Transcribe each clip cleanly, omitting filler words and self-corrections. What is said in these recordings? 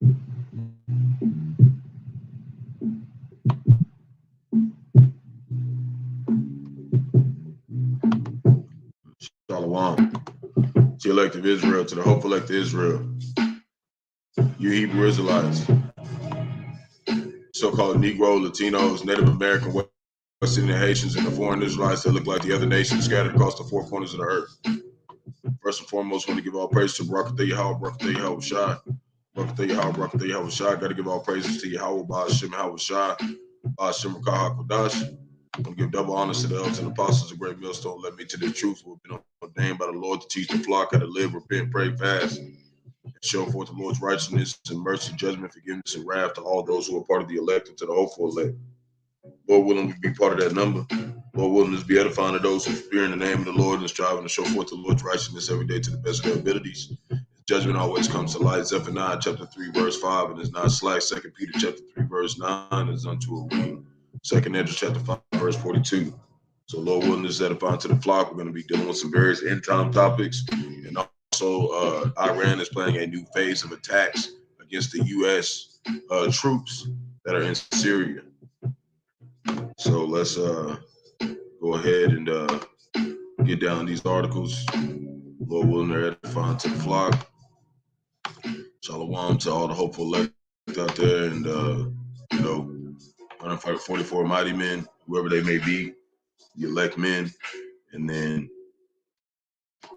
Shalom to the elect of Israel, to the hopeful elect of Israel, you Hebrew Israelites, so-called Negro, Latinos, Native American, West Indian Haitians, and the foreign Israelites that look like the other nations scattered across the four corners of the earth. First and foremost, I want to give all praise to Barak, Yahawah, Barak, Yahawashi. Barak, Yahawah, Barak, Yahawashi. Got to give all praises to Yahawah, Bahasham, Yahawashi, Bahasham, Qadash. I want to give double honors to the elders and apostles of great millstone. Let me to the truth who have been ordained by the Lord to teach the flock how to live, repent, pray, fast, and show forth the Lord's righteousness and mercy, judgment, forgiveness, and wrath to all those who are part of the elect and to the hopeful elect. Lord willing, we be part of that number. Lord willing, us be edifying to those who fear in the name of the Lord and striving to show forth the Lord's righteousness every day to the best of their abilities. Judgment always comes to light. Zephaniah chapter 3, verse 5, and is not slack. 2 Peter chapter 3, verse 9 is unto a wing. 2 Ezra chapter 5, verse 42. So Lord willing, us edifying to the flock. We're going to be dealing with some various end time topics. And also, Iran is planning a new phase of attacks against the U.S. Troops that are in Syria. So let's go ahead and get down these articles. Lord willing, they're edifying to the flock. Shalom to all the hopeful elect out there, and 144 mighty men, whoever they may be, the elect men, and then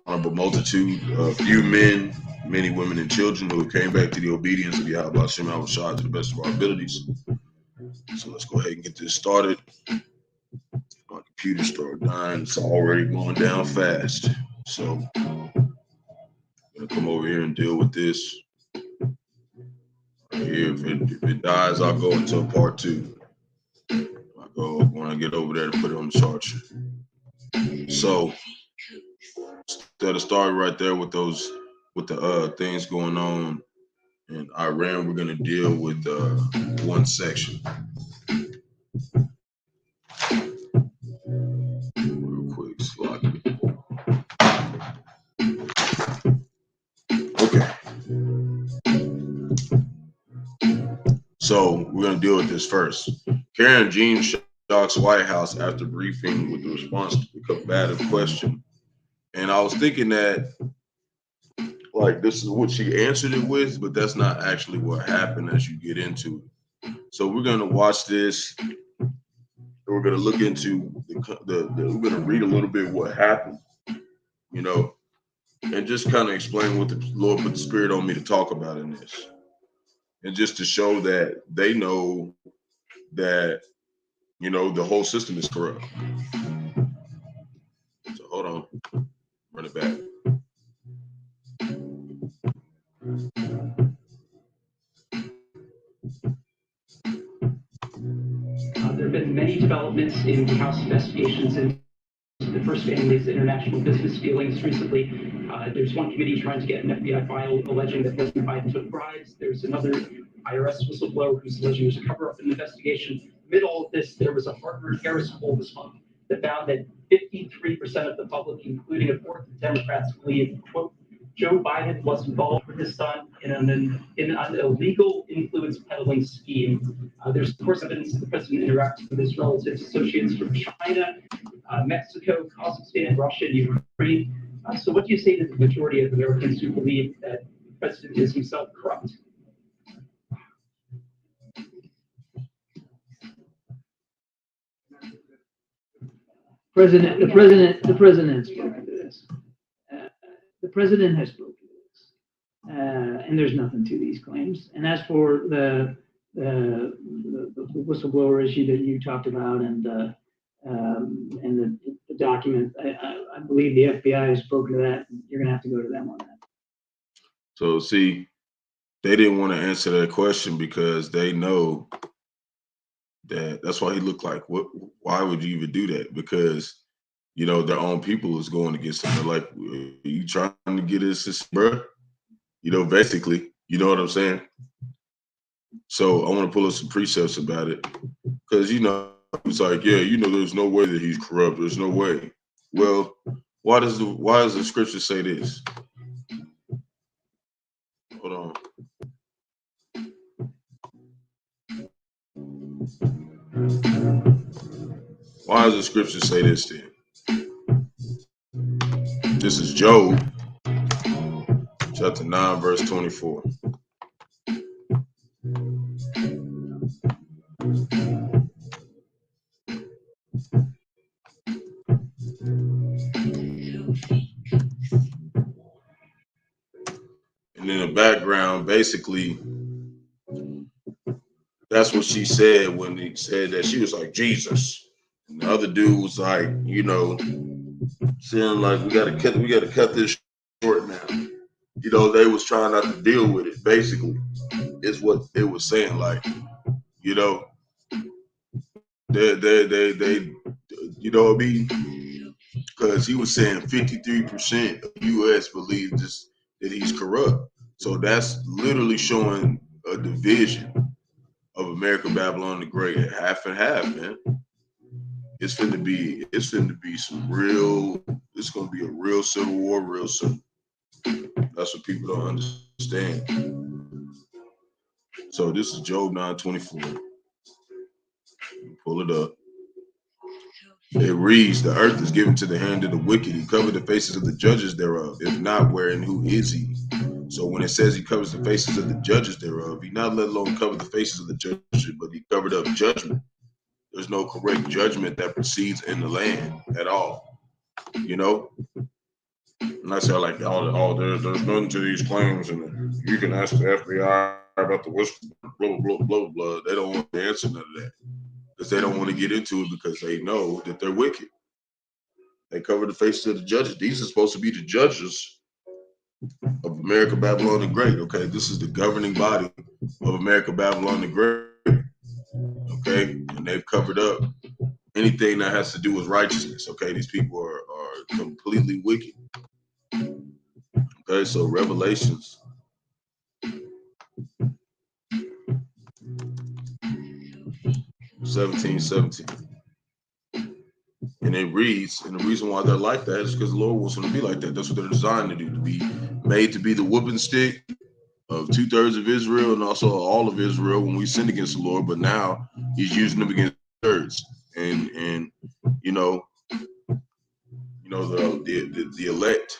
honorable multitude, few men, many women, and children who came back to the obedience of Yahawah Yahawashi to the best of our abilities. So let's go ahead and get this started. My computer started dying. It's already going down fast. So I'm going to come over here and deal with this. Right here, if it dies, I'll go into a part 2. I'll go when I get over there to put it on the charger. So instead of starting right there with the things going on in Iran, we're going to deal with one section. Real quick, slide. Okay. So we're going to deal with this first. Karen Jean shocks White House after briefing with the response to the combative question. And I was thinking that, like, this is what she answered it with, but that's not actually what happened as you get into it. So we're going to watch this. We're going to look into we're going to read a little bit what happened, and just kind of explain what the Lord put the Spirit on me to talk about in this. And just to show that they know that, the whole system is corrupt. So hold on, run it back. There have been many developments in House investigations into the First Family's international business dealings recently. There's one committee trying to get an FBI file alleging that President Biden took bribes. There's another IRS whistleblower who's alleging there's a cover-up in the investigation. Amid all of this, there was a Harvard-Harris poll this month that found that 53% of the public, including a fourth of Democrats, believe, quote, Joe Biden was involved with his son in an illegal influence peddling scheme. There's, of course, evidence that the president interacted with his relatives, associates from China, Mexico, Kazakhstan, Russia, and Ukraine. So what do you say to the majority of Americans who believe that the president is himself corrupt? The president has spoken to this. The president has spoken to this, and there's nothing to these claims. And as for the whistleblower issue that you talked about, and the document, I believe the FBI has spoken to that. You're going to have to go to them on that. So see, they didn't want to answer that question because they know that's why he looked like, what? Why would you even do that? Because, their own people is going against them. They're like, are you trying to get us, bro? Basically, you know what I'm saying? So I want to pull up some precepts about it because, it's like, yeah, there's no way that he's corrupt. There's no way. Well, why does the scripture say this? Hold on. Why does the scripture say this then? This is Job, chapter 9, verse 24. And in the background, basically, that's what she said when he said that. She was like, Jesus. And the other dude was like, you know, saying like, we gotta cut this short now. You know, they was trying not to deal with it, basically, is what it was saying. Like, you know, they you know what I mean? Because he was saying 53% of the U.S. believe this, that he's corrupt. So that's literally showing a division of America, Babylon the Great, half and half, man. It's finna be some real. It's gonna be a real civil war real soon. That's what people don't understand. So this is Job 9:24. Pull it up. It reads, "The earth is given to the hand of the wicked. He covered the faces of the judges thereof. If not, wherein who is he?" So when it says he covers the faces of the judges thereof, he not let alone cover the faces of the judges, but he covered up judgment. There's no correct judgment that proceeds in the land at all. You know? And I say like, there's nothing to these claims, and you can ask the FBI about the whistle, blah, blah, blah, blah, blah. They don't want to answer none of that because they don't want to get into it because they know that they're wicked. They cover the faces of the judges. These are supposed to be the judges of America, Babylon the Great. Okay, this is the governing body of America, Babylon the Great. Okay, and they've covered up anything that has to do with righteousness. Okay, these people are completely wicked. Okay, so Revelations 17:17. And it reads, and the reason why they're like that is because the Lord wants them to be like that. That's what they're designed to do, to be made to be the whooping stick of 2/3 of Israel and also all of Israel when we sinned against the Lord. But now he's using them against thirds. And you know the elect,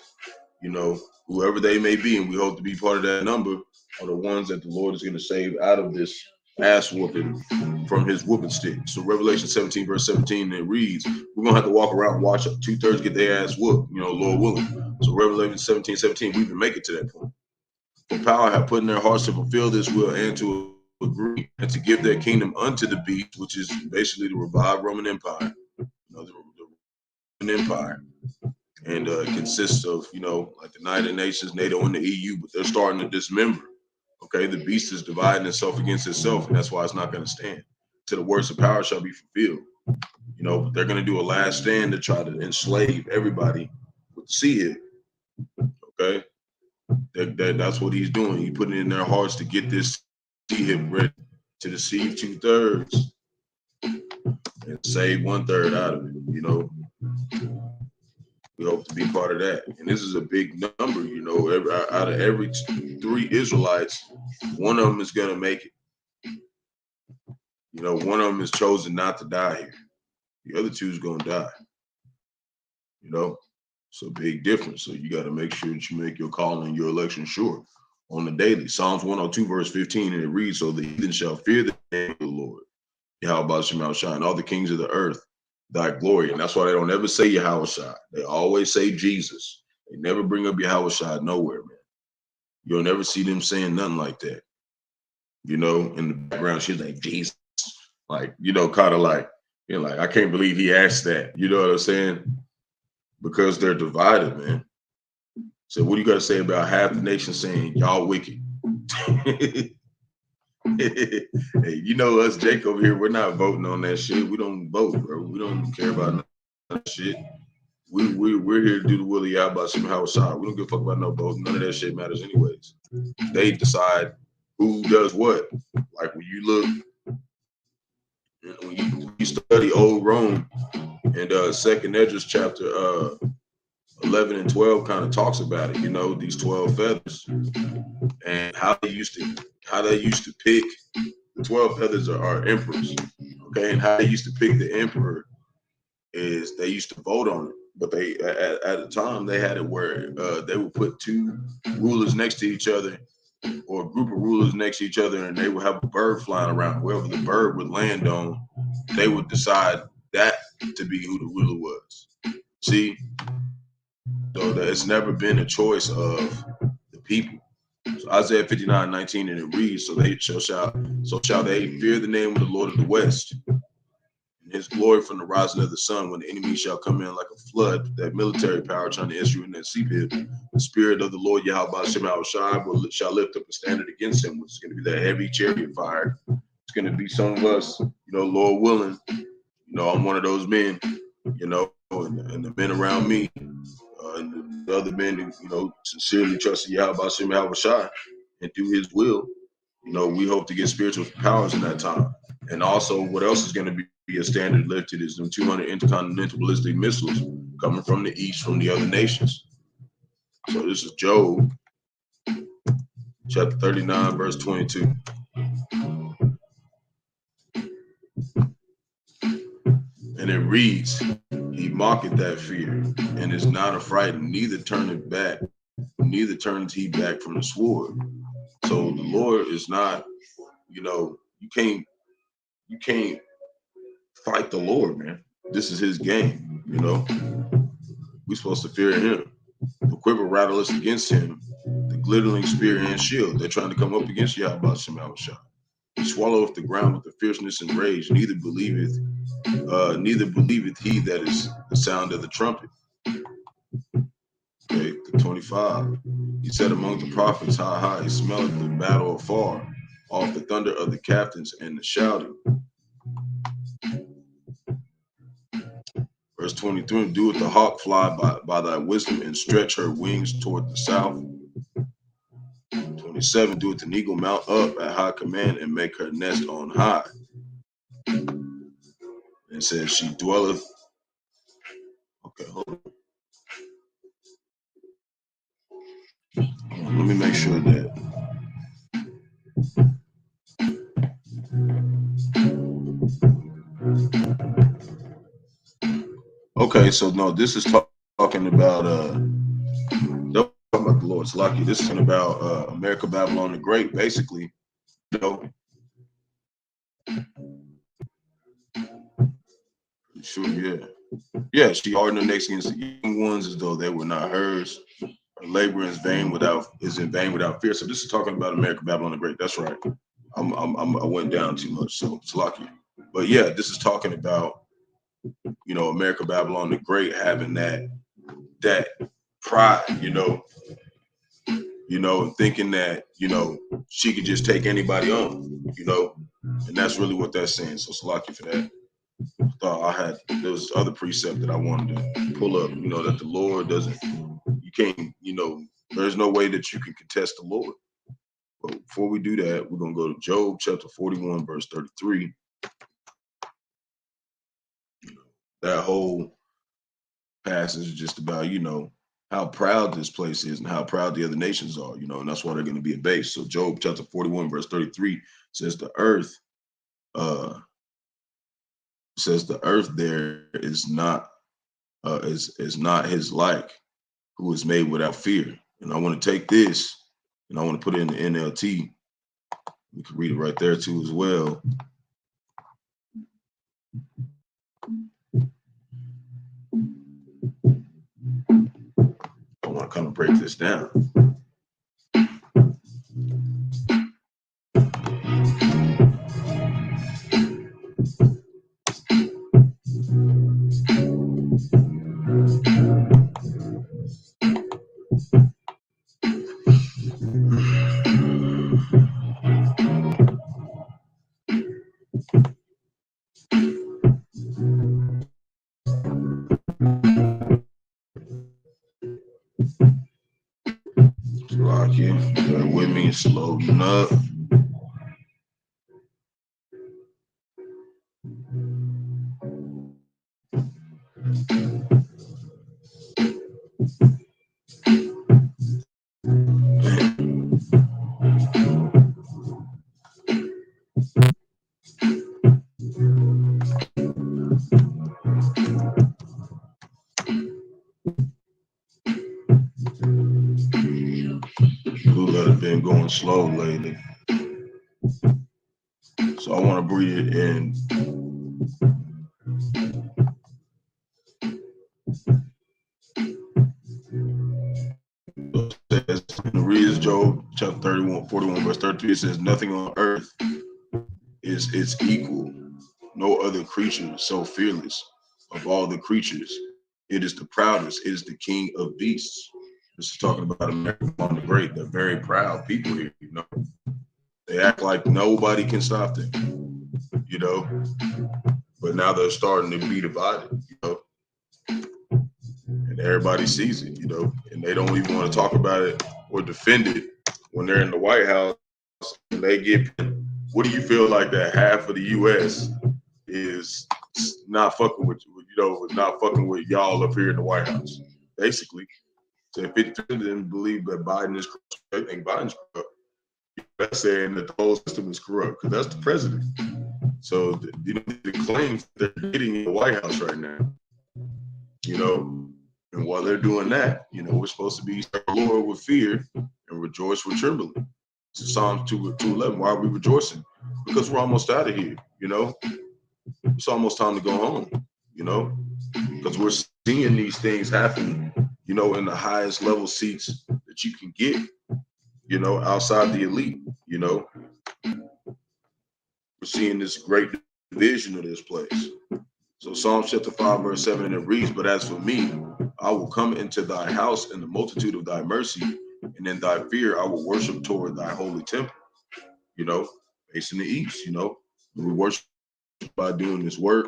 you know, whoever they may be, and we hope to be part of that number, are the ones that the Lord is going to save out of this ass whooping from his whooping stick. So Revelation 17, verse 17, it reads, we're going to have to walk around and watch 2/3 get their ass whooped, you know, Lord willing. So Revelation 17:17, we can make it to that point. For power have put in their hearts to fulfill this will and to agree and to give their kingdom unto the beast, which is basically the revived Roman Empire, you know, the Roman Empire. And it consists of, you know, like the United Nations, NATO, and the EU, but they're starting to dismember. Okay, the beast is dividing itself against itself, and that's why it's not going to stand. Till the words of power shall be fulfilled. You know, they're going to do a last stand to try to enslave everybody with the sea hip. Okay, that's what he's doing. He put it in their hearts to get this sea hip ready to deceive 2/3 and save 1/3 out of it. You know. We hope to be part of that. And this is a big number, you know, out of every 3 Israelites, one of them is going to make it. You know, one of them is chosen not to die here. The other 2 is going to die. You know, it's a big difference. So you got to make sure that you make your call and your election sure on the daily. Psalms 102, verse 15, and it reads, so the heathen shall fear the name of the Lord. Yahawashi, and all the kings of the earth, thy glory. And that's why they don't ever say Yahawashi. They always say Jesus. They never bring up Yahawashi nowhere, man. You'll never see them saying nothing like that. You know, in the background, she's like, Jesus. Like, you know, kind of like, you know, like, I can't believe he asked that. You know what I'm saying? Because they're divided, man. So what do you got to say about half the nation saying, y'all wicked? Hey, you know us, Jake over here, we're not voting on that shit. We don't vote, bro. We don't care about none of that shit. We're here to do the will of Yahawashi Yahawashi. We don't give a fuck about no voting. None of that shit matters anyways. They decide who does what. Like when you look, when you study old Rome and Second Esdras chapter 11 and 12 kind of talks about it, you know, these 12 feathers and how they used to pick. The 12 feathers are emperors, okay, and how they used to pick the emperor is they used to vote on it, but they at the time they had it where they would put two rulers next to each other, or a group of rulers next to each other, and they would have a bird flying around. Wherever the bird would land on, they would decide that to be who the ruler was. See, so that it's never been a choice of the people. So Isaiah 59:19, and it reads, so shall they fear the name of the Lord of the West, and his glory from the rising of the sun, when the enemy shall come in like a flood, that military power trying to issue in that sea pit. The spirit of the Lord Yahawashi shall lift up a standard against him, which is going to be that heavy chariot fire. It's going to be some of us, Lord willing. I'm one of those men, and the men around me, and the other men who, sincerely trust Yahawashi and do his will. We hope to get spiritual powers in that time. And also, what else is going to be a standard lifted is them 200 intercontinental ballistic missiles coming from the east from the other nations. So this is Job, chapter 39, verse 22. And it reads, he mocketh that fear, and is not affrighted, neither turns he back from the sword. So the Lord is not, you can't fight the Lord, man. This is his game, We're supposed to fear him. The quiver rattleth against him, the glittering spear and shield. They're trying to come up against Yahawashi. He swalloweth the ground with the fierceness and rage, neither believeth he that is the sound of the trumpet. Okay, 25. He said among the prophets, he smelleth the battle afar, off the thunder of the captains and the shouting. Verse 23, doeth the hawk fly by thy wisdom, and stretch her wings toward the south. 27, doeth an eagle mount up at high command, and make her nest on high. And says she dwelleth. Okay, hold on. Let me make sure that. Okay, so no, this is talking about the Lord's lucky. This is about America, Babylon the Great, basically. Sure, yeah. She hardened her necks against the young ones, as though they were not hers. Her labor is in vain without fear. So this is talking about America, Babylon the Great. That's right. I went down too much, so it's lucky. But yeah, this is talking about America, Babylon the Great having that pride, and thinking that she could just take anybody on, and that's really what that's saying. So it's lucky for that. There was other precept that I wanted to pull up, that the Lord you can't, there's no way that you can contest the Lord. But before we do that, we're going to go to Job chapter 41, verse 33. That whole passage is just about, how proud this place is and how proud the other nations are, and that's why they're going to be at base. So Job chapter 41, verse 33 says the earth there is not his like, who is made without fear. And I want to take this and I want to put it in the NLT. We can read it right there too as well. I want to kind of break this down. Bear with me, it's loading up. Blue letter been going slow lately. So I want to read it in. It reads Job chapter 31, 41, verse 33. It says, nothing on earth is its equal. No other creature so fearless of all the creatures. It is the proudest. It is the king of beasts. This is talking about America the Great. They're very proud people here, you know. They act like nobody can stop them, you know. But now they're starting to be divided, you know. And everybody sees it, you know. And they don't even want to talk about it or defend it when they're in the White House. And they get, what do you feel like that half of the U.S. is not fucking with you, you know, is not fucking with y'all up here in the White House, basically. So if it didn't believe that Biden is corrupt, they think Biden's corrupt. That's saying that the whole system is corrupt because that's the president. So you know the claims they're getting in the White House right now, you know, and while they're doing that, you know, we're supposed to be serve the Lord with fear and rejoice with trembling. So Psalms 2:11. Why are we rejoicing? Because we're almost out of here, you know. It's almost time to go home, you know, because we're seeing these things happen, you know, in the highest level seats that you can get, you know, outside the elite, you know. We're seeing this great division of this place. So Psalms chapter 5, verse 7, and it reads, but as for me, I will come into thy house in the multitude of thy mercy, and in thy fear I will worship toward thy holy temple, you know, facing the east, you know. We worship by doing this work,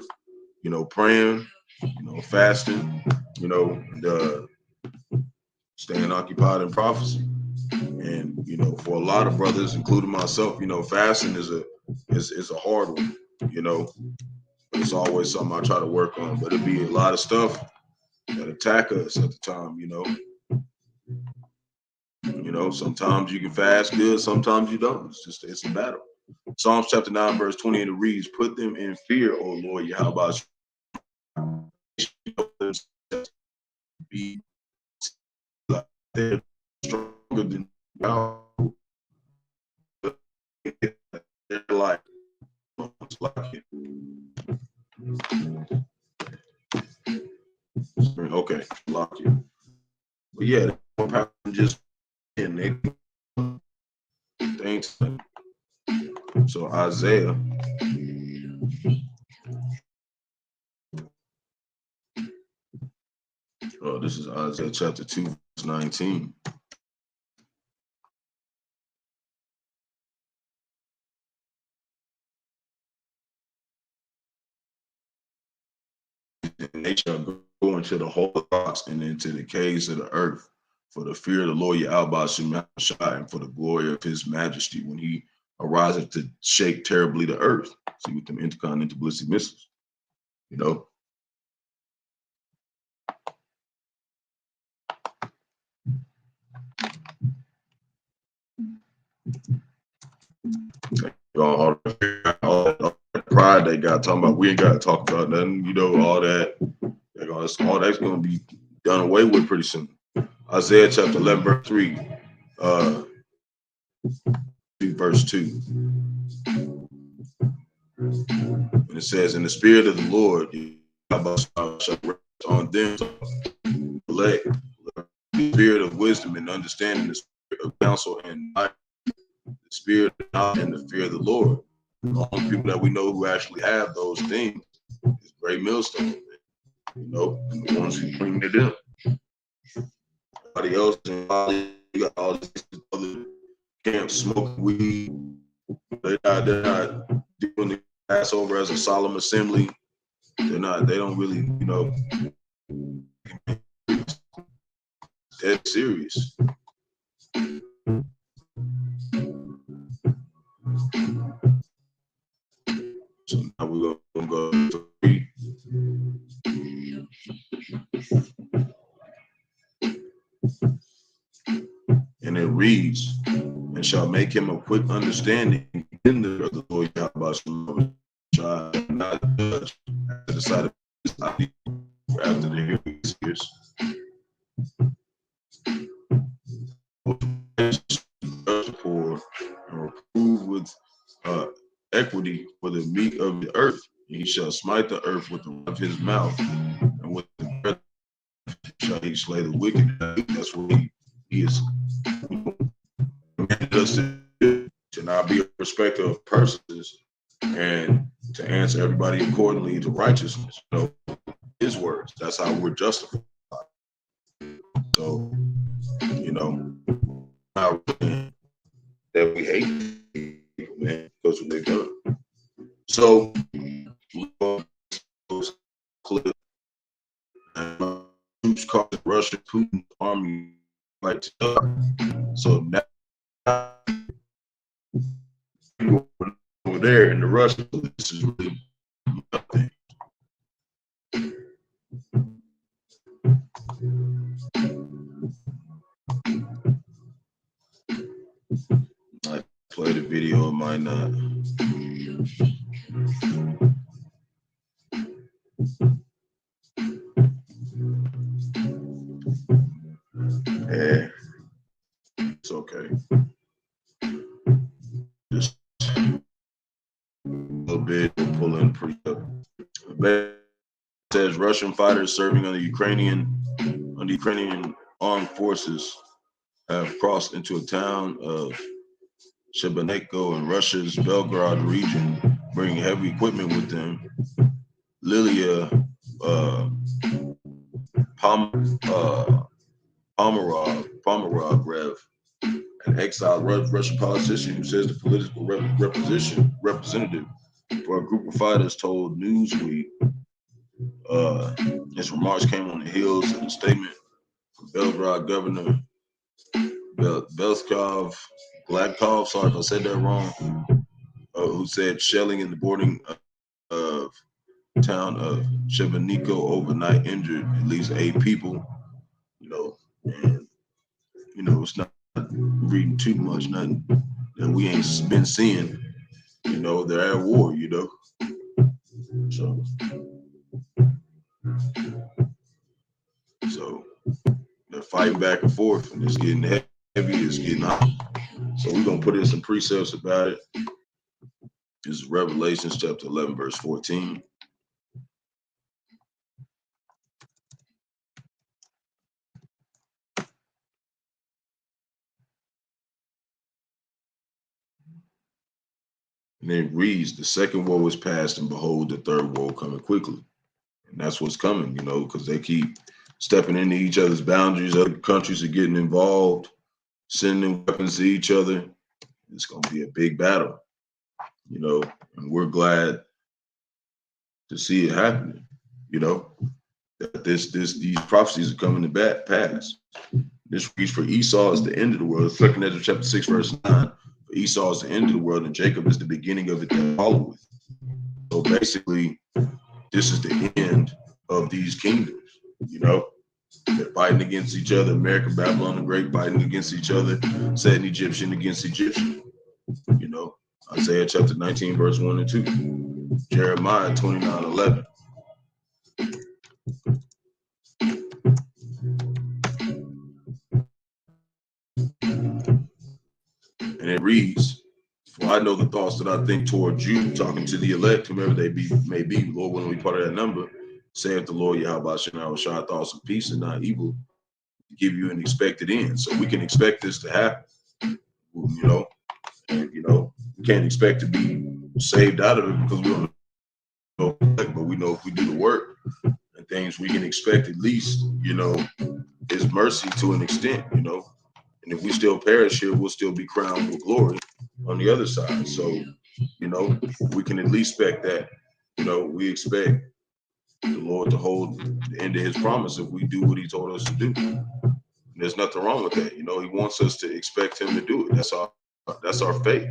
you know, praying, you know, fasting, you know, and staying occupied in prophecy. And you know, for a lot of brothers, including myself, you know, fasting is a hard one, you know, but it's always something I try to work on. But it'd be a lot of stuff that attack us at the time, you know. You know, sometimes you can fast good, sometimes you don't. It's a battle. Psalms chapter 9, verse 20, and it reads, put them in fear, O Lord, Yahawashi. Be like they're stronger than y'all. They're like it. Okay, lock you. But yeah, just and they thanks. So Isaiah. Oh, this is Isaiah chapter 2, verse 19. And they shall go into the holy rocks and into the caves of the earth, for the fear of the Lord Bahasham and for the glory of his majesty when he arises to shake terribly the earth. See, with them intercontinental ballistic missiles, you know. All the pride they got talking about, we ain't got to talk about nothing, you know, all that. All that's going to be done away with pretty soon. Isaiah chapter 11, verse 3, verse 2. And it says, in the spirit of the Lord shall rest on them, elect, the spirit of wisdom and understanding, the spirit of counsel and might, the spirit of knowledge and the fear of the Lord. The only people that we know who actually have those things is Great Millstone, you know, and the ones who bring to them. Everybody else, you got all these other camps smoking weed. They're not doing the Passover as a solemn assembly. They don't really, you know, dead serious. So now we're gonna go to 3. And it reads, and shall make him a quick understanding in the Lord Yahawashi, not judge after the sight of his eye, after the hearing of his ears. the meat of the earth. And he shall smite the earth with the rod of his mouth, and with the breath shall he slay the wicked. That's what he is commanded us to not be a respecter of persons, and to answer everybody accordingly to righteousness. His words. That's how we're justified. So, that we hate people, man, because of what they've done. So, clip, troops caught Russian Putin's army like to. So now over there in the Russian, this is really nothing. I play the video, it might not. Yeah, it's okay. Just a little bit, we'll pull in pretty up. It says Russian fighters serving on the Ukrainian armed forces have crossed into a town of Shebenico in Russia's Belgorod region, bringing heavy equipment with them. Lilia Pomerov Rev, an exiled Russian politician who says the political representative for a group of fighters, told Newsweek. His remarks came on the heels of a statement from Belgrade Governor Belskov Gladkov, sorry if I said that wrong, who said shelling in the bordering of town of Shebenico overnight injured at least 8 people. And it's not reading too much, nothing that we ain't been seeing. They're at war, So they're fighting back and forth, and it's getting heavy, it's getting hot. So we're gonna put in some precepts about it. This is Revelations chapter 11, verse 14. And it reads, the second woe is past, and behold, the third woe coming quickly. And that's what's coming, because they keep stepping into each other's boundaries. Other countries are getting involved, sending weapons to each other. It's going to be a big battle, and we're glad to see it happening, that these prophecies are coming to pass. This reads, for Esau is the end of the world. 2 Ezra chapter 6, verse 9. For Esau is the end of the world, and Jacob is the beginning of it that followeth. So basically, this is the end of these kingdoms. They're fighting against each other. America, Babylon the Great fighting against each other. Setting Egyptian against Egyptian. Isaiah chapter 19, verse 1 and 2. Jeremiah 29:11. And it reads, for I know the thoughts that I think towards you, talking to the elect, whomever they may be, Lord, when we part of that number, saith the Lord, Yahawashi, thoughts of peace and not evil, to give you an expected end. So we can expect this to happen, and, we can't expect to be saved out of it because we don't know, but we know if we do the work and things, we can expect at least, his mercy to an extent, and if we still perish here, we'll still be crowned with glory on the other side. So, we can at least expect that, we expect the Lord to hold the end of his promise if we do what he told us to do. And there's nothing wrong with that. He wants us to expect him to do it. That's our faith.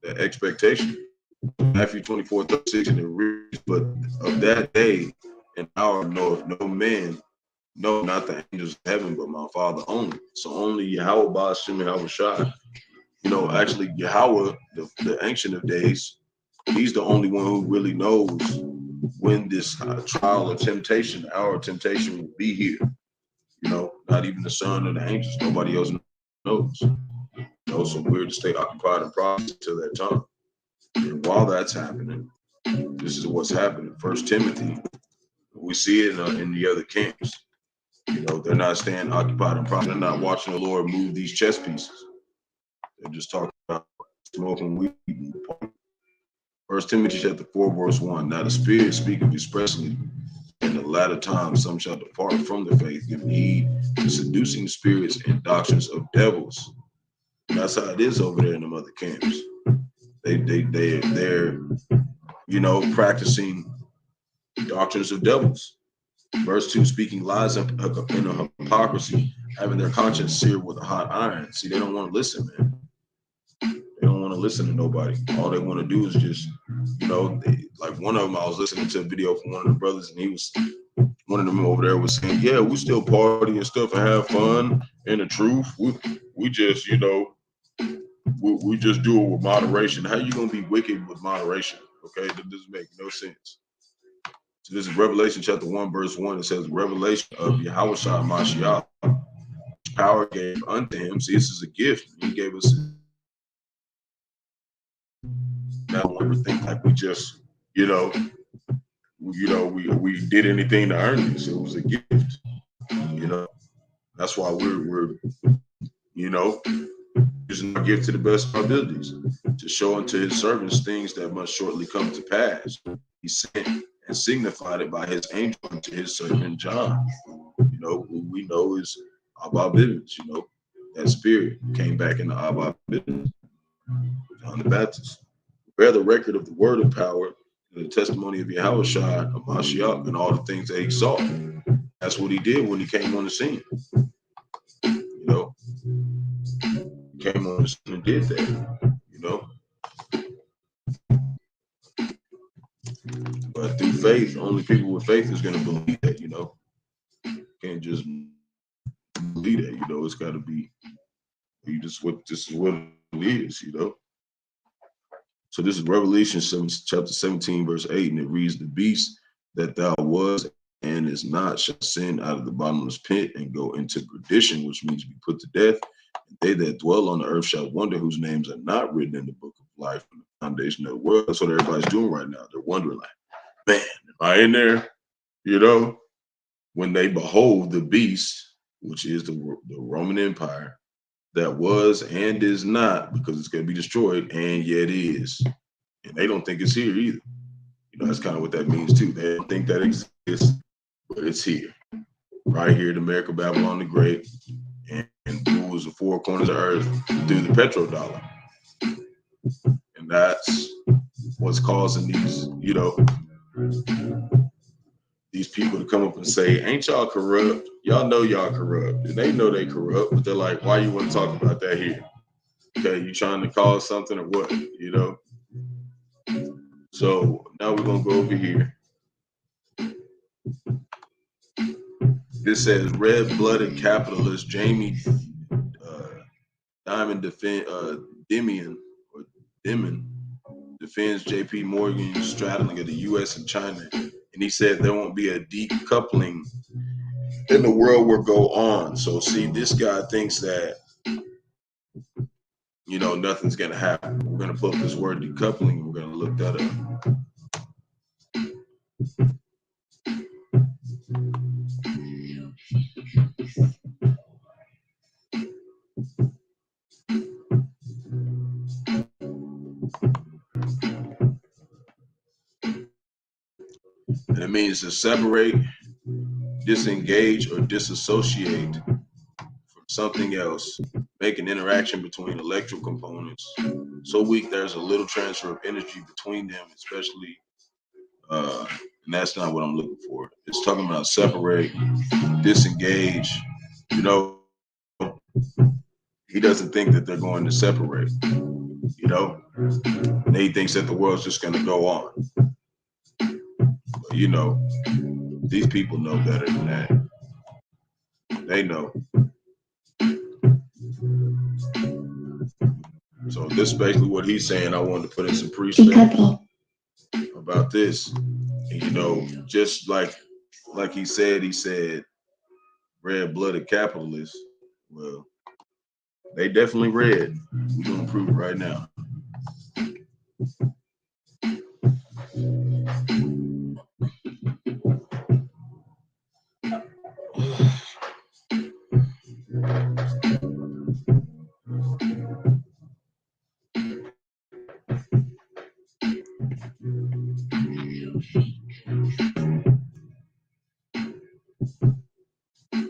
That expectation. Matthew 24:36, and it reads, but of that day and hour knoweth no man, no, not the angels of heaven, but my Father only. So only Yahawah, Bahasham, Yahawashi, actually Yahawah, the Ancient of Days, he's the only one who really knows when this trial of temptation, hour of temptation will be here. Not even the Son or the angels. Nobody else knows. so we're to stay occupied and prosper until that time. And while that's happening, this is what's happening. 1 Timothy, we see it in the other camps. They're not staying occupied and prosper. They're not watching the Lord move these chess pieces. They're just talking about smoking weed. 1 Timothy chapter 4, verse 1. Now the Spirit speaketh expressly in the latter times, some shall depart from the faith, giving heed to seducing spirits and doctrines of devils. And that's how it is over there in them other camps. They're practicing doctrines of devils. Verse 2, speaking lies in a hypocrisy, having their conscience seared with a hot iron. See, they don't want to listen, man. They don't want to listen to nobody. All they want to do is just, like one of them, I was listening to a video from one of the brothers, and one of them over there was saying, yeah, we still party and stuff and have fun. And the truth, we just, we just do it with moderation. How you going to be wicked with moderation? Okay, that doesn't make no sense. So this is Revelation chapter 1, verse 1. It says, revelation of Yahawashi Mashiach, power gave unto him. See, this is a gift. He gave us. I don't ever think like we just, we did anything to earn this. It was a gift. That's why we're using our gift to the best of our abilities to show unto his servants things that must shortly come to pass. He sent and signified it by his angel unto his servant John. Who we know is Abba Bivens, that spirit came back in the Abba Bivens, John the Baptist. Bear the record of the word of power and the testimony of Yahawashi, of Mashiach, and all the things that he saw. That's what he did when he came on the scene. He came on the scene and did that, But through faith, only people with faith is going to believe that, Can't just believe that, It's got to be, this is what it is, So this is Revelation chapter 17, verse 8, and it reads, the beast that thou was and is not shall ascend out of the bottomless pit and go into perdition, which means be put to death. And they that dwell on the earth shall wonder, whose names are not written in the book of life from the foundation of the world. That's what everybody's doing right now. They're wondering, like, man, am I in there? When they behold the beast, which is the Roman Empire, that was and is not, because it's going to be destroyed, and yet is. And they don't think it's here either. That's kind of what that means too. They don't think that exists, but it's here. Right here in America, Babylon the Great, and rules the four corners of earth through the petrodollar. And that's what's causing these people to come up and say, ain't y'all corrupt? Y'all know y'all corrupt. And they know they corrupt, but they're like, why you want to talk about that here? Okay, you trying to cause something or what, So now we're going to go over here. This says red-blooded capitalist Jamie Dimon defends J.P. Morgan's straddling of the U.S. and China. And he said there won't be a decoupling in the world will go on. So see, this guy thinks that, nothing's going to happen. We're going to pull up this word decoupling. We're going to look that up. And it means to separate, disengage, or disassociate from something else, make an interaction between electrical components so weak there's a little transfer of energy between them, especially, and that's not what I'm looking for. It's talking about separate, disengage. He doesn't think that they're going to separate, and he thinks that the world's just going to go on. But, these people know better than that. They know. So this is basically what he's saying. I wanted to put in some precept about this. And, just like he said red-blooded capitalists. Well, They definitely read. We're gonna prove it right now.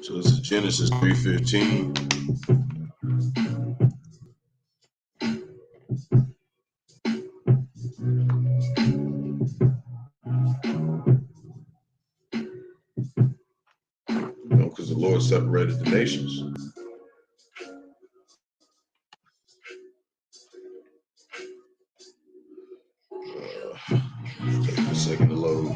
So this is Genesis 3:15. Because the Lord separated the nations. Take a second to load.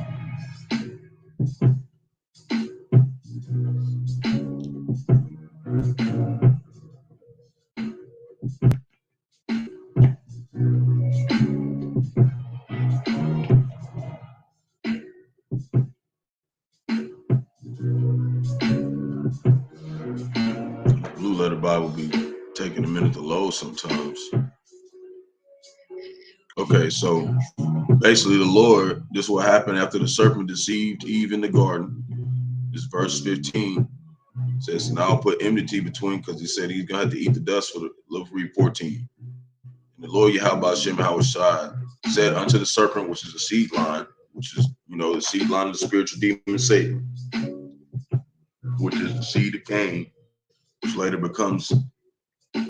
Blue letter Bible be taking a minute to load sometimes. Okay, so basically the Lord, this is what happened after the serpent deceived Eve in the garden. This verse 15 says, and I'll put enmity between, because he said he's gonna have to eat the dust for the let's read 14. And the Lord Bahasham Yahawashi said unto the serpent, which is the seed line, which is, the seed line of the spiritual demon Satan, which is the seed of Cain, which later becomes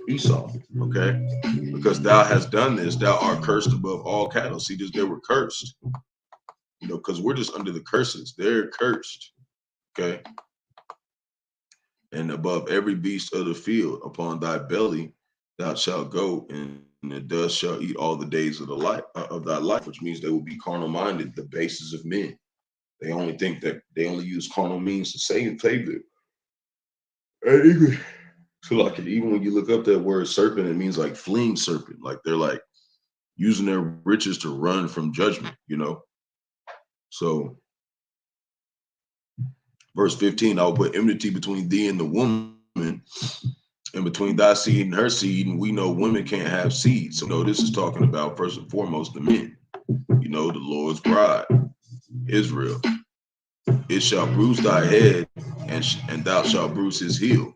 Esau, okay? Because thou hast done this, thou art cursed above all cattle. See, they were cursed, because we're just under the curses. They're cursed, okay? And above every beast of the field, upon thy belly thou shalt go, and the dust shall eat all the days of the life of thy life, which means they will be carnal minded, the bases of men. They only think that they only use carnal means to save them. So like even when you look up that word serpent, it means like fleeing serpent, like they're like using their riches to run from judgment, So verse 15, I will put enmity between thee and the woman, and between thy seed and her seed, and we know women can't have seed. So this is talking about first and foremost the men, the Lord's bride, Israel. It shall bruise thy head, and thou shalt bruise his heel.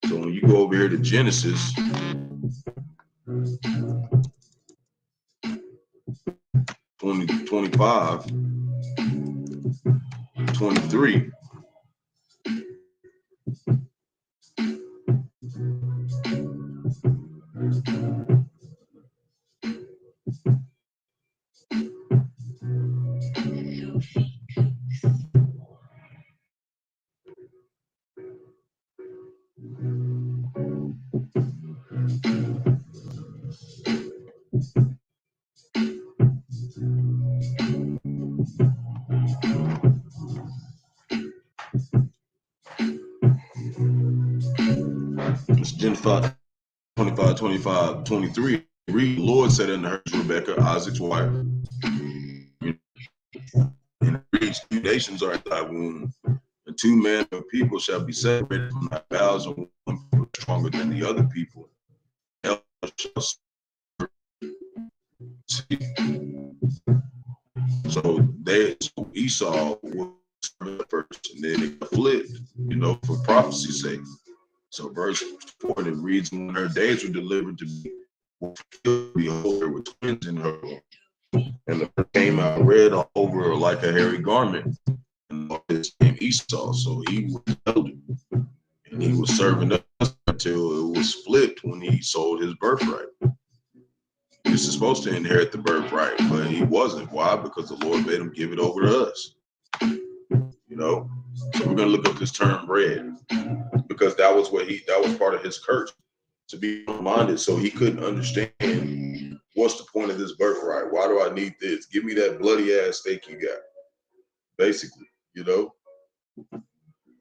So when you go over here to Genesis 25, 23. It's Genesis 25, 25, 23. Read, the Lord said unto her, Rebekah, Isaac's wife, and reads, 2 nations are in thy womb, and 2 men of people shall be separated from thy bowels, and one people stronger than the other people. So Esau was first, and then it flipped, for prophecy's sake. So verse 4, it reads, when her days were delivered to me, behold, there were twins in her womb. And the birth came out red all over like a hairy garment. And his name Esau. So he was elder. And he was serving us until it was flipped when he sold his birthright. He was supposed to inherit the birthright, but he wasn't. Why? Because the Lord made him give it over to us. So we're gonna look up this term red, because that was part of his curse, to be minded, so he couldn't understand what's the point of this birthright. Why do I need this? Give me that bloody ass steak you got. Basically,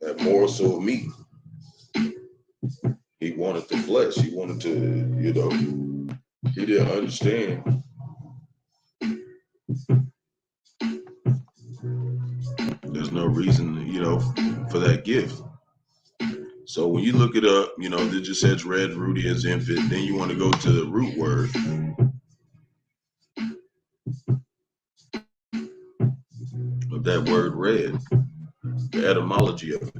that morsel of meat. He wanted the flesh. He wanted to, he didn't understand. There's no reason, for that gift. So when you look it up, you know, it just says red, Rudy as infant. Then you want to go to the root word of that word red, the etymology of it.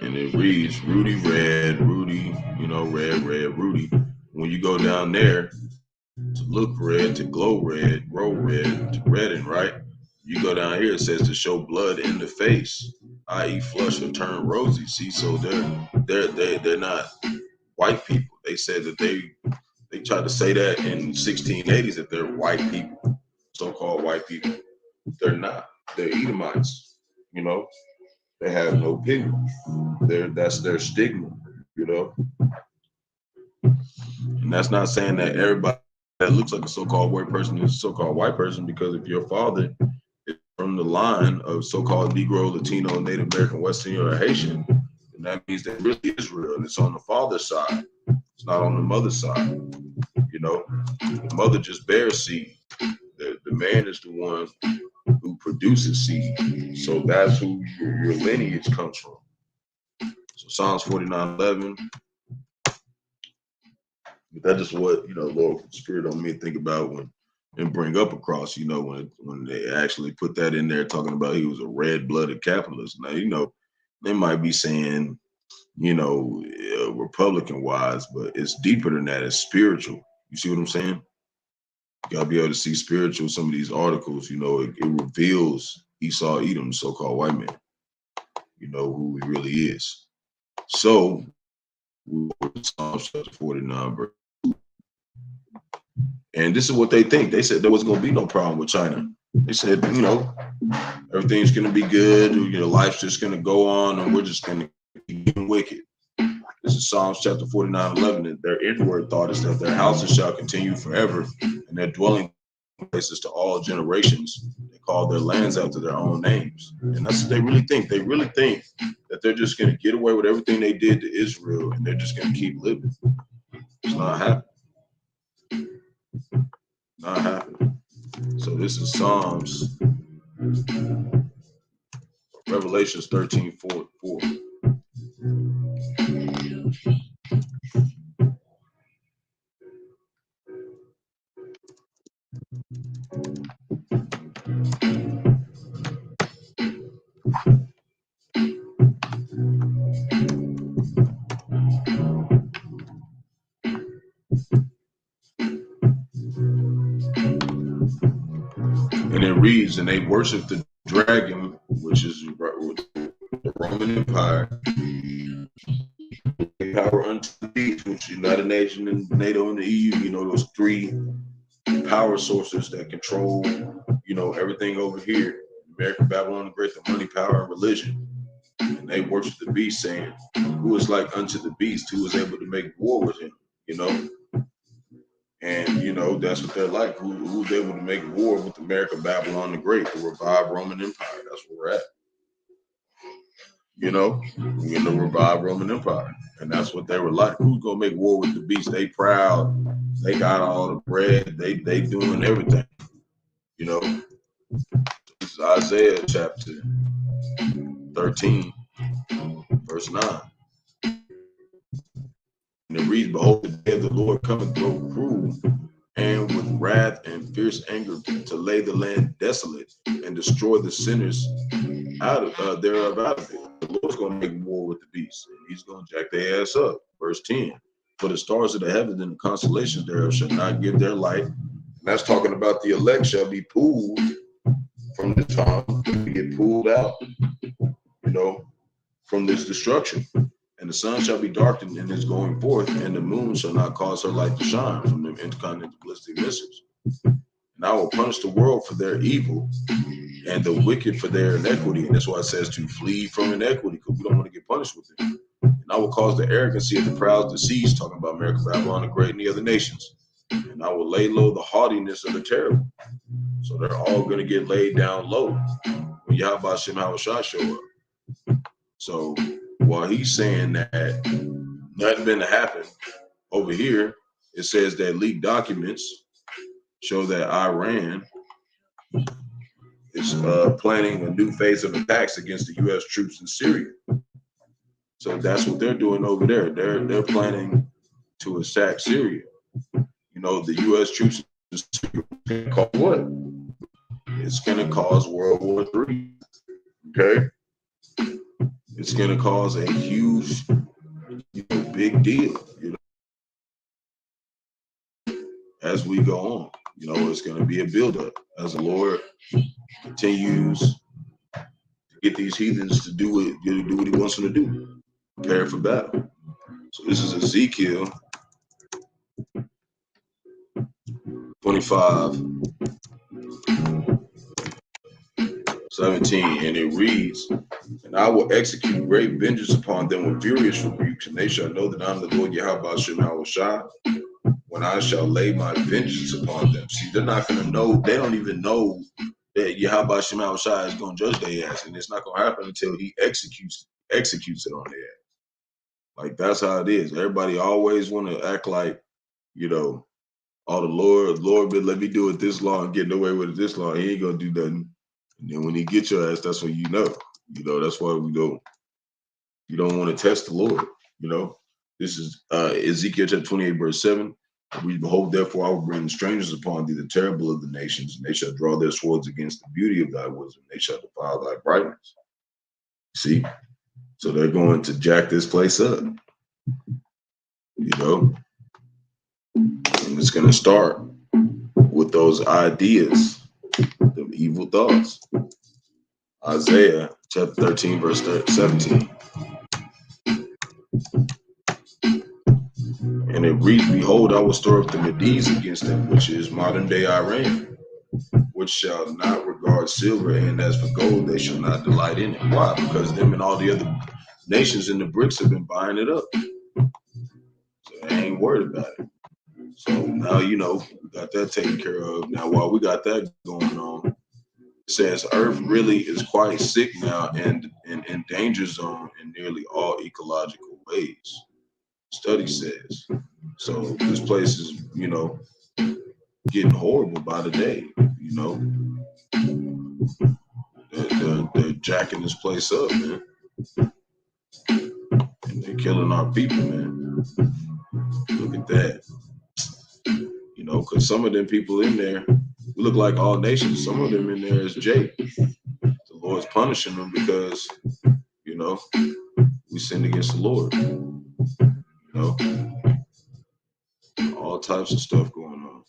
And it reads Rudy red, Rudy, you know, red, Rudy. When you go down there to look red, to glow red, grow red, to redden, right? You go down here, it says to show blood in the face, i.e. flush or turn rosy. See, so they're not white people. They said that they tried to say that in 1680s that they're white people, so-called white people. They're not. They're Edomites, you know. They have no pigment. That's their stigma, you know. And that's not saying that everybody that looks like a so-called white person is a so-called white person, because if your father is from the line of so-called Negro, Latino, Native American, West Indian, or Haitian, then that means that really Israel, and it's on the father's side. It's not on the mother's side, you know. The mother just bears seed. The man is the one who produces seed. So that's who your lineage comes from. So Psalms 49:11. But that's just what, you know, Lord Spirit on me think about when and bring up across, you know, when they actually put that in there talking about he was a red-blooded capitalist. Now, you know, they might be saying, you know, Republican wise, but it's deeper than that. It's spiritual. You see what I'm saying? You gotta be able to see spiritual. Some of these articles, you know, it reveals Esau Edom, so-called white man, you know, who he really is. So we Psalms chapter 49, verse. And this is what they think. They said there wasn't going to be no problem with China. They said, you know, everything's going to be good. You know, life's just going to go on, and we're just going to keep being wicked. This is Psalms chapter 49:11. And their inward thought is that their houses shall continue forever, and their dwelling places to all generations. They call their lands after their own names. And that's what they really think. They really think that they're just going to get away with everything they did to Israel, and they're just going to keep living. It's not happening. Not happening. So this is Psalms, Revelations 13:4. And it reads, and they worship the dragon, which is the Roman Empire, power unto the beast, which United Nations and NATO and the EU, you know, those three power sources that control, you know, everything over here. America, Babylon the Great, the money, power, and religion. And they worship the beast, saying, who is like unto the beast, who is able to make war with him, you know? And, you know, that's what they're like. Who's able to make war with America, Babylon the Great, the revived Roman Empire? That's where we're at. You know, we're in the revived Roman Empire. And that's what they were like. Who's going to make war with the beast? They proud. They got all the bread. They doing everything. You know, this is Isaiah chapter 13, verse 9. And it reads, behold, the day of the Lord cometh grow cruel, and with wrath and fierce anger to lay the land desolate and destroy the sinners out of thereof out of it. The Lord's going to make war with the beast, and he's going to jack their ass up. Verse 10, for the stars of the heavens and the constellations thereof shall not give their light. And that's talking about the elect shall be pulled from the tongue, to get pulled out, you know, from this destruction. And the sun shall be darkened in his going forth, and the moon shall not cause her light to shine from the intercontinental ballistic missiles. And I will punish the world for their evil, and the wicked for their iniquity. And that's why it says to flee from iniquity, because we don't want to get punished with it. And I will cause the arrogancy of the proud to cease, talking about America, Babylon, the Great, and the other nations. And I will lay low the haughtiness of the terrible. So they're all going to get laid down low when Bahasham Yahawashi show up. So while he's saying that nothing been to happen over here, it says that leaked documents show that Iran is planning a new phase of attacks against the U.S. troops in Syria. So that's what they're doing over there. They're planning to attack Syria. You know, the U.S. troops in Syria cause what? It's going to cause World War III. Okay, it's going to cause a huge, big deal. As we go on, it's going to be a buildup as the Lord continues to get these heathens to do what He wants them to do, prepare for battle. So this is Ezekiel 25:17, and it reads, "And I will execute great vengeance upon them with furious rebukes, and they shall know that I am the Lord Yahawashi, when I shall lay my vengeance upon them." See, they're not going to know. They don't even know that Yahawashi is going to judge their ass, and it's not going to happen until He executes it on their ass. Like, that's how it is. Everybody always want to act like, oh, the Lord, but let me do it this long, getting away with it this long. He ain't going to do nothing. And then when He gets your ass, that's when that's why you don't want to test the Lord. This is Ezekiel chapter 28, verse 7. "We behold, therefore, I will bring strangers upon thee, the terrible of the nations, and they shall draw their swords against the beauty of thy wisdom. They shall defile thy brightness." See? So they're going to jack this place up. And it's going to start with those ideas, the evil thoughts. Isaiah chapter 13, verse 17. And it reads, "Behold, I will stir up the Medes against them," which is modern day Iran, "which shall not regard silver, and as for gold, they shall not delight in it." Why? Because them and all the other nations in the BRICS have been buying it up. So they ain't worried about it. So now, we got that taken care of. Now, while we got that going on, it says Earth really is quite sick now and in danger zone in nearly all ecological ways, study says. So this place is, getting horrible by the day, They're jacking this place up, man. And they're killing our people, man. Look at that. Because some of them people in there, we look like all nations. Some of them in there is Jake. The Lord's punishing them because, we sinned against the Lord. All types of stuff going on.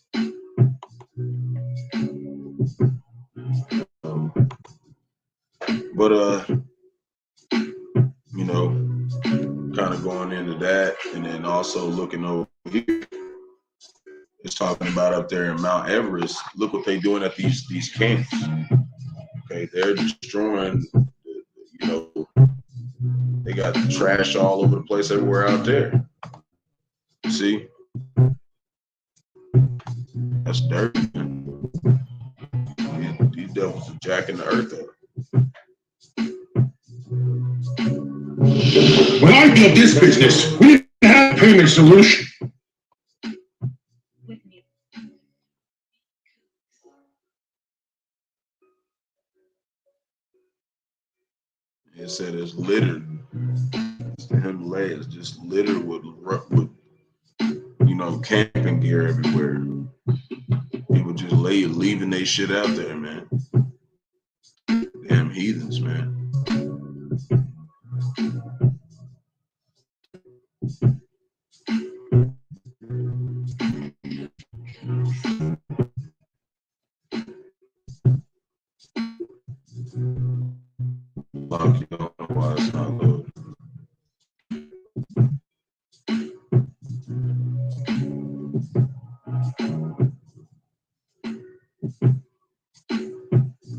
But kind of going into that, and then also looking over here, it's talking about up there in Mount Everest. Look what they're doing at these camps. Okay, they're destroying. They got the trash all over the place, everywhere out there. See, that's dirty. These devils are jacking the earth up. When I built this business, we didn't have a payment solution. It said it's littered. The Himalayas just littered with camping gear everywhere. People just leaving their shit out there, man. Damn heathens, man. You don't know why it's not loaded.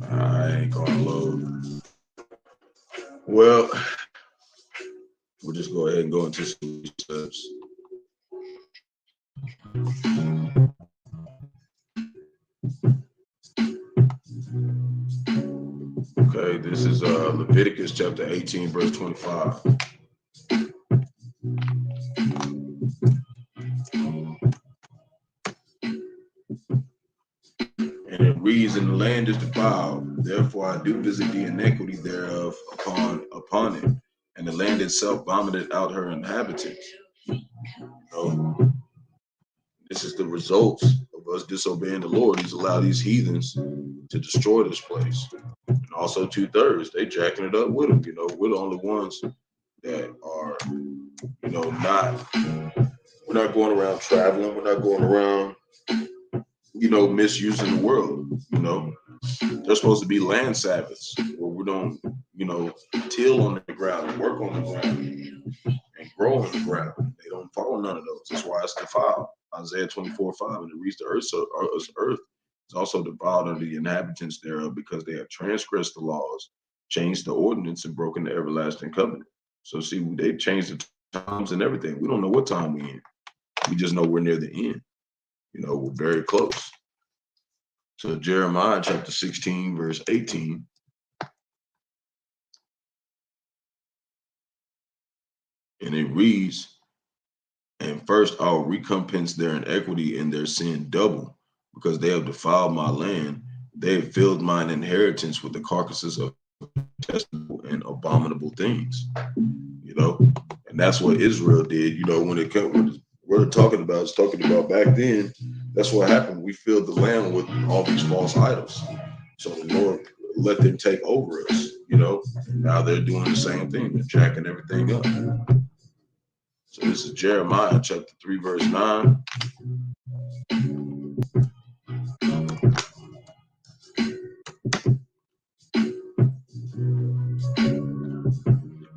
I ain't gonna load. Well, we'll just go ahead and go into some steps. Okay, this is Leviticus chapter 18, verse 25. And it reads, "And the land is defiled, therefore I do visit the iniquity thereof upon it, and the land itself vomited out her inhabitants." This is the results of us disobeying the Lord. He's allowed these heathens to destroy this place. And also 2/3, they jacking it up with them. We're the only ones that are, we're not going around traveling. We're not going around, misusing the world. There's supposed to be land Sabbaths where we don't, till on the ground and work on the ground and grow on the ground. They don't follow none of those. That's why it's defiled. Isaiah 24:5, and it reads, "The earth is also defiled under the inhabitants thereof, because they have transgressed the laws, changed the ordinance, and broken the everlasting covenant." So see, they changed the times and everything. We don't know what time we're in. We just know we're near the end. We're very close. So Jeremiah chapter 16, verse 18. And it reads, "And first I'll recompense their iniquity and their sin double, because they have defiled my land. They have filled mine inheritance with the carcasses of detestable and abominable things." And that's what Israel did. When it comes, we're talking about back then. That's what happened. We filled the land with all these false idols. So the Lord let them take over us. Now they're doing the same thing. They're jacking everything up. So this is Jeremiah chapter 3, verse 9.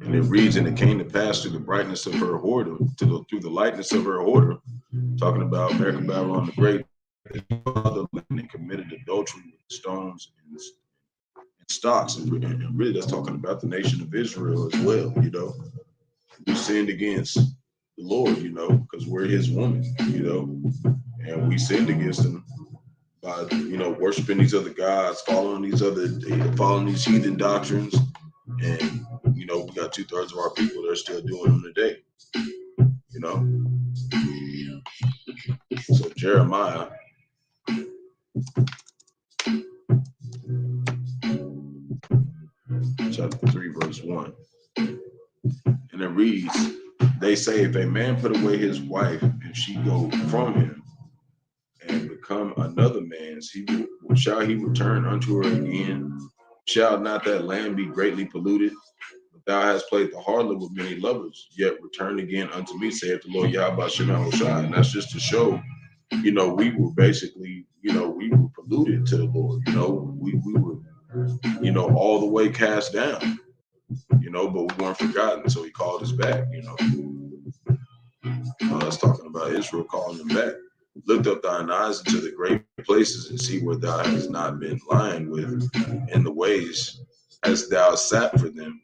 And it reads, "And it came to pass through the brightness of her whoredom, through the lightness of her whoredom," talking about American Babylon the Great, "and committed adultery with stones and stocks." And really that's talking about the nation of Israel as well. We sinned against the Lord, because we're his woman, and we sinned against him by, worshiping these other gods, following these heathen doctrines. And, we got 2/3 of our people that are still doing them today, So Jeremiah chapter 3, verse 1. And it reads, "They say, if a man put away his wife, and she go from him, and become another man's, shall he return unto her again? Shall not that land be greatly polluted? But thou hast played the harlot with many lovers, yet return again unto me, saith the Lord Yahawashi." And that's just to show, we were basically, we were polluted to the Lord. We were, all the way cast down, but we weren't forgotten. So he called us back, That's talking about Israel calling them back. "Lift up thine eyes into the great places, and see where thou hast not been lying with in the ways, as thou sat for them,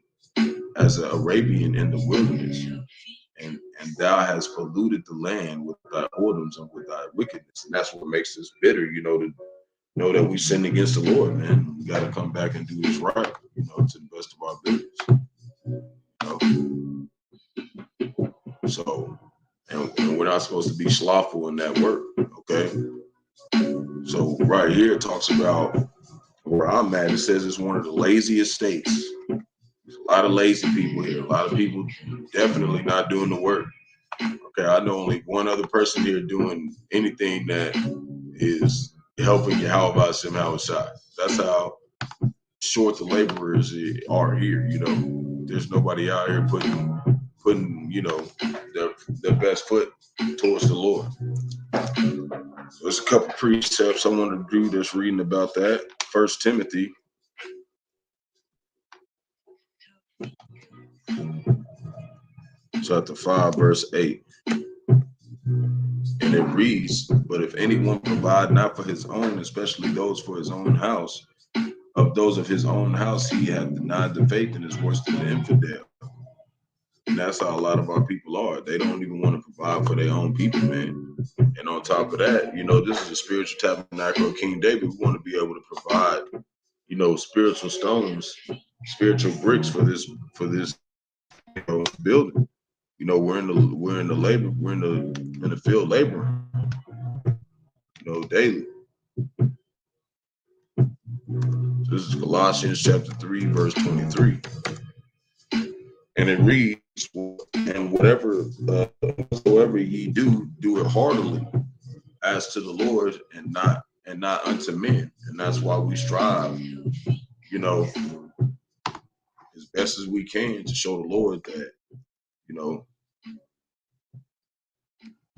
as an Arabian in the wilderness. And thou hast polluted the land with thy whoredoms and with thy wickedness." And that's what makes us bitter, to know that we sinned against the Lord, man. We got to come back and do this right, to the best of our abilities. So, and we're not supposed to be slothful in that work, okay? So right here it talks about where I'm at. It says it's one of the laziest states. There's a lot of lazy people here. A lot of people definitely not doing the work. Okay, I know only one other person here doing anything that is helping Yahawashi. That's how short the laborers are here. There's nobody out here putting their best foot towards the Lord. So there's a couple precepts I want to do that's reading about that. 1 Timothy chapter 5, verse 8. And it reads, "But if anyone provide not for his own, especially those for his own house, of those of his own house he hath denied the faith, and is worse than an infidel." And that's how a lot of our people are. They don't even want to provide for their own people, man. And on top of that, this is a spiritual tabernacle of King David. We want to be able to provide spiritual stones, spiritual bricks for this building. We're in the field laboring, daily. This is Colossians chapter 3, verse 23. And it reads, and whatsoever ye do, do it heartily, as to the Lord and not unto men. And that's why we strive, as best as we can to show the Lord that,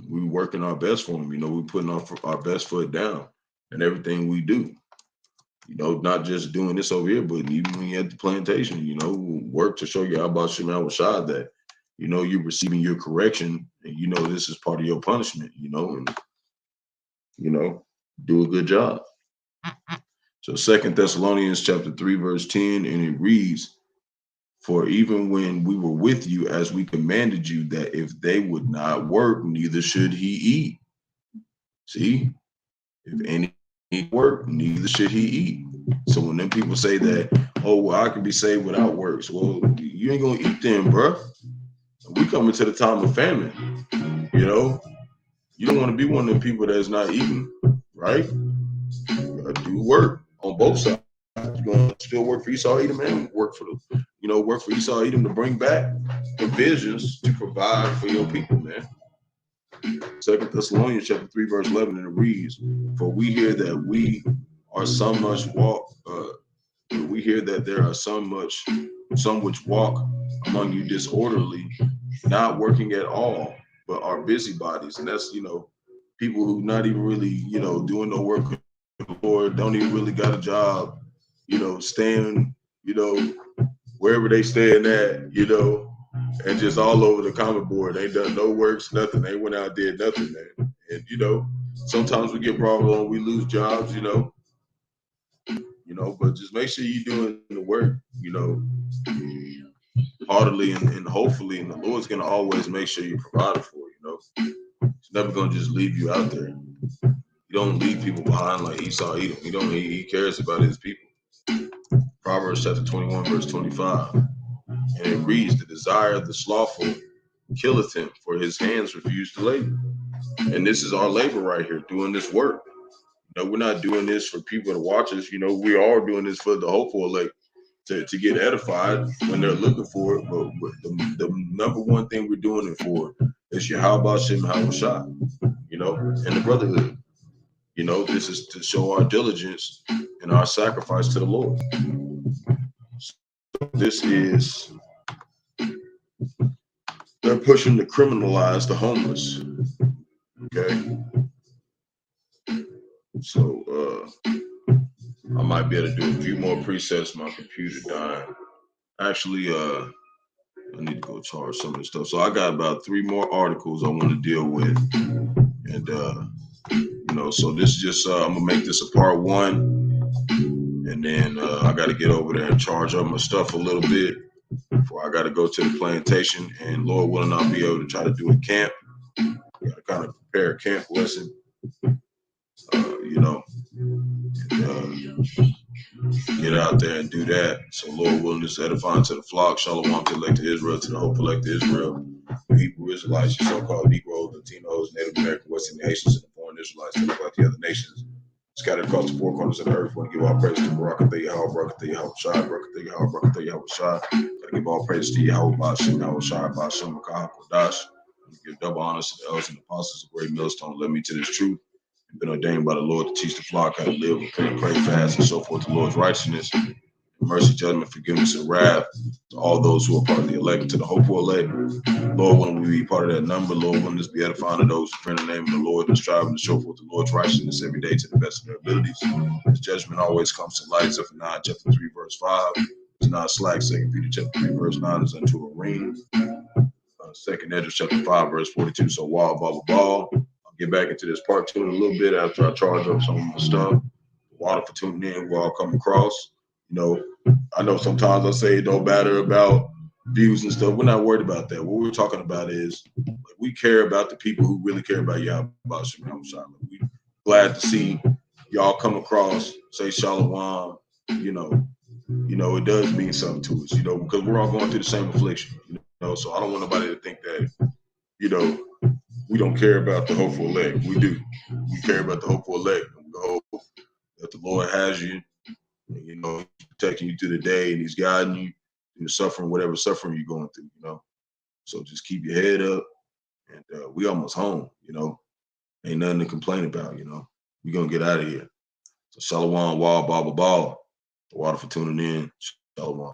we working our best for him. We putting our best foot down in everything we do. Not just doing this over here, but even when you're at the plantation, work to show Yahawashi that, you're receiving your correction and this is part of your punishment, and do a good job. So 2 Thessalonians chapter 3, verse 10, and it reads, for even when we were with you, as we commanded you, that if they would not work, neither should he eat. See, if any work, neither should he eat. So when them people say that, oh, well, I can be saved without works, well, you ain't gonna eat then, bro. We coming to the time of famine. You don't want to be one of them people that's not eating, right? You gotta do work on both sides. You're gonna still work for Esau Edom and work for Esau Edom to bring back provisions to provide for your people, man. 2 Thessalonians chapter 3, verse 11, and it reads, for we hear that we hear that there are some which walk among you disorderly, not working at all, but are busybodies. And that's, people who not even really, doing no work for the Lord, don't even really got a job, staying, wherever they staying at, and just all over the comment board. They done no works, nothing. They went out there, nothing, man. And, sometimes we get brought on, we lose jobs, but just make sure you're doing the work, heartily and hopefully, and the Lord's going to always make sure you're provided for, He's never going to just leave you out there. You don't leave people behind like Esau Edom. He cares about his people. Proverbs chapter 21, verse 25. And it reads, the desire of the slothful killeth him, for his hands refuse to labor. And this is our labor right here, doing this work. We're not doing this for people to watch us. We are doing this for the hopeful elect to get edified when they're looking for it. But the number one thing we're doing it for is Yahawashi, and the brotherhood. This is to show our diligence and our sacrifice to the Lord. So this is, they're pushing to criminalize the homeless. Okay. So I might be able to do a few more presets. My computer dying. Actually, I need to go charge some of this stuff. So I got about 3 more articles I want to deal with. And so this is just I'm gonna make this a part 1. And then I gotta get over there and charge up my stuff a little bit before I gotta go to the plantation. And Lord willing, I'll be able to try to do a camp. Gotta kind of prepare a camp lesson. Get out there and do that. So Lord willing, this edifying to the flock. Shalom to elect Israel, to the hope elect Israel, Hebrew Israelites, your so-called Negroes, Latinos, Native American, Western Haitians, and the foreign Israelites, to look like the other nations scattered across the 4 corners of the earth. Want to give all praise to Barak, Yahawah, Barak, Yahawashi, Barak, Yahawah, Barak, Yahawashi. Gotta give all praise to Yahawah, Bahasham, Bahasham, Qadash. Give double honors to the elders and apostles of great millstone. Led me to this truth. Been ordained by the Lord to teach the flock how to live, repent, pray, fast, and so forth. The Lord's righteousness, mercy, judgment, forgiveness, and wrath to all those who are part of the elect, to the hopeful elect. Lord, when we be part of that number, Lord, when this be edifying to those who pray in the name of the Lord and striving to show forth the Lord's righteousness every day to the best of their abilities. His judgment always comes to light. Zephaniah chapter 3, verse 5. It's not slack. 2 Peter chapter 3, verse 9 is unto a ring. 2 Edges chapter 5, verse 42. So ball. Get back into this part 2 in a little bit after I charge up some of my stuff. Water for tuning in, we'll all come across. I know sometimes I say it don't matter about views and stuff. We're not worried about that. What we're talking about is we care about the people who really care about Yahawashi. We're glad to see y'all come across, say shalom, you know, it does mean something to us, you know, because we're all going through the same affliction, you know. So I don't want nobody to think that, you know, we don't care about the hopeful elect. We do. We care about the hopeful elect. We hope that the Lord has you, and, you know, He's protecting you through the day, and He's guiding you through the suffering, whatever suffering you're going through, you know. So just keep your head up, and we almost home, you know. Ain't nothing to complain about, you know. We're going to get out of here. So Shalom, Wall, Baba, Ball. The water for tuning in. Shalom.